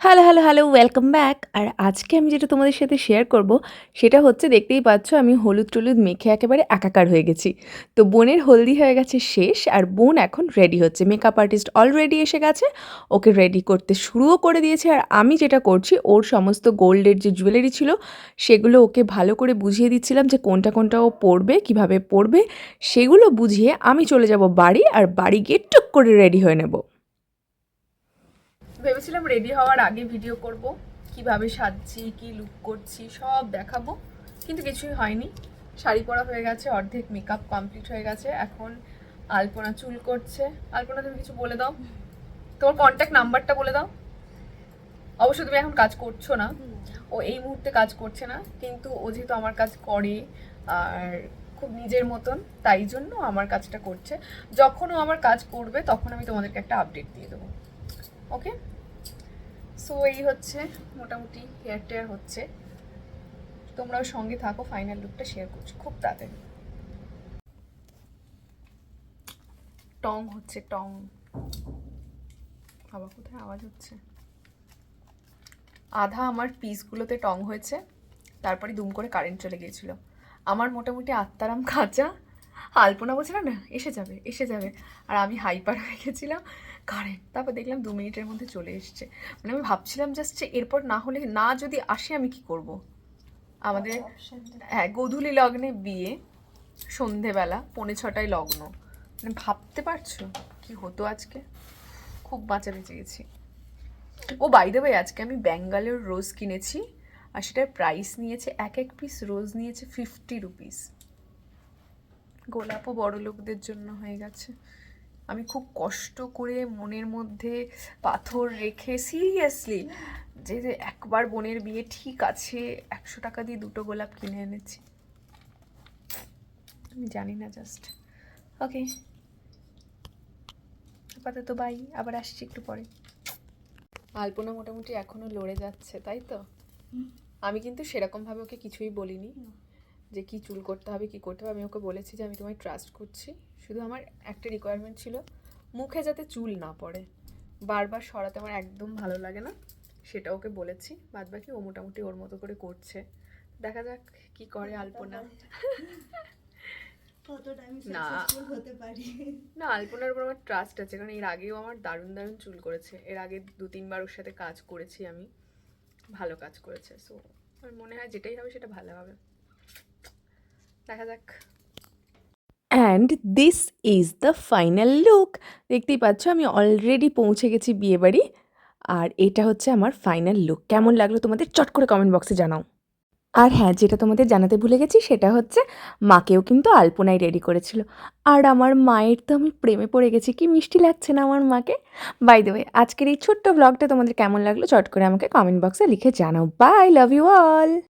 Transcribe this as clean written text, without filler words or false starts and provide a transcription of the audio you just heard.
Hello, hello, hello, welcome back. আর আজকে আমি যেটা তোমাদের সাথে শেয়ার করব, সেটা হচ্ছে দেখতেই পাচ্ছ আমি হলুদ-টলুদ মেখে একেবারে একাকার হয়ে গেছি। তো বোনের হলদি হয়ে গেছে শেষ, আর বোন এখন রেডি হচ্ছে। মেকআপ আর্টিস্ট অলরেডি এসে গেছে, ওকে রেডি করতে শুরুও করে দিয়েছে। আর আমি যেটা করছি, ওর সমস্ত গোল্ডের যে জুয়েলারি ছিল, সেগুলো ওকে ভালো করে বুঝিয়ে দিচ্ছিলাম যে কোনটা, কোনটা ও পরবে, কীভাবে পরবে, সেগুলো বুঝিয়ে আমি চলে যাব বাড়ি, আর বাড়ি গিয়ে টুক করে রেডি হয়ে নেব। ভেবেছিলাম রেডি হওয়ার আগে ভিডিও করব, কিভাবে সাজছি, কি লুক করছি সব দেখাবো, কিন্তু কিছুই হয়নি। শাড়ি পরা হয়ে গেছে, অর্ধেক মেকআপ কমপ্লিট হয়ে গেছে। এখন আলপনা চুল করছে। আলপনা, তুমি কিছু বলে দাও, তোমার কন্ট্যাক্ট নাম্বারটা বলে দাও। অবশ্য তুমি এখন কাজ করছো না, ও এই মুহূর্তে কাজ করছে না, কিন্তু ও যেহেতু আমার কাজ করে আর খুব নিজের মতন, তাই জন্য আমার কাজটা করছে। যখন ও আমার কাজ করবে তখন আমি তোমাদেরকে একটা আপডেট দিয়ে দেবো। ওকে, সো এই হচ্ছে মোটামুটি হেয়ার টেয়ার হচ্ছে। তোমরাও সঙ্গে থাকো, ফাইনাল লুকটা শেয়ার করছি খুব তাড়াতাড়ি। টং হচ্ছে, টং। বাবা, কোথায় আওয়াজ হচ্ছে? আধা আমার পিসগুলোতে টং হয়েছে, তারপরে দুম করে কারেন্ট চলে গিয়েছিল। আমার মোটামুটি আত্মারাম কাঁচা। আলপনা বলছিল না এসে যাবে এসে যাবে, আর আমি হাইপার হয়ে গেছিলাম। কারেন্ট, তারপর দেখলাম 2 মিনিটের মধ্যে চলে এসছে। মানে আমি ভাবছিলাম জাস্ট যে এরপর না হলে, না যদি আসে আমি কি করব। আমাদের হ্যাঁ, গোধূলি লগ্নে বিয়ে, সন্ধেবেলা 5:45 লগ্ন। মানে ভাবতে পারছো কি হতো আজকে? খুব বাঁচা বেঁচে গেছি। ও বাই দ্য ওয়ে, আজকে আমি বেঙ্গালোর রোজ কিনেছি, আর সেটার প্রাইস নিয়েছে, এক এক পিস রোজ নিয়েছে 50 রুপিস। গোলাপও বড় লোকদের জন্য হয়ে গেছে। আমি খুব কষ্ট করে মনের মধ্যে পাথর রেখে সিরিয়াসলি যে একবার বোনের বিয়ে ঠিক আছে 100 টাকা দিয়ে 2টো গোলাপ কিনে এনেছি। আমি জানি না জাস্ট। ওকে, আপাতত বাই, আবার আসছি একটু পরে। আলপনা মোটামুটি এখনো লড়ে যাচ্ছে, তাই তো? আমি কিন্তু সেরকমভাবে ওকে কিছুই বলিনি যে কি চুল করতে হবে, কি করতে হবে। আমি ওকে বলেছি যে আমি তোমায় ট্রাস্ট করছি, শুধু আমার একটা রিকোয়ারমেন্ট ছিল, মুখে যাতে চুল না পড়ে। বারবার সরাতে আমার একদম ভালো লাগে না, সেটা ওকে বলেছি। বাদ বাকি ও মোটামুটি ওর মতো করে করছে, দেখা যাক কি করে আলপনা। না না, আলপনার উপর আমার ট্রাস্ট আছে, কারণ এর আগেও আমার দারুণ দারুণ চুল করেছে। এর আগে 2-3বার ওর সাথে কাজ করেছি আমি, ভালো কাজ করেছে। সো আমার মনে হয় যেটাই হবে সেটা ভালো হবে, দেখা যাক। And this is the final look. দেখতেই পাচ্ছ আমি অলরেডি পৌঁছে গেছি বিয়েবাড়ি, আর এটা হচ্ছে আমার ফাইনাল লুক। কেমন লাগলো তোমাদের চট করে কমেন্ট বক্সে জানাও। আর হ্যাঁ, যেটা তোমাদের জানাতে ভুলে গেছি সেটা হচ্ছে মাকেও কিন্তু আলপনাই রেডি করেছিল। আর আমার মায়ের তো আমি প্রেমে পড়ে গেছি, কি মিষ্টি লাগছে না আমার মাকে। বাই দ্য ওয়ে, আজকের এই ছোট্ট ব্লগটা তোমাদের কেমন লাগলো চট করে আমাকে কমেন্ট বক্সে লিখে জানাও। Bye, love you all.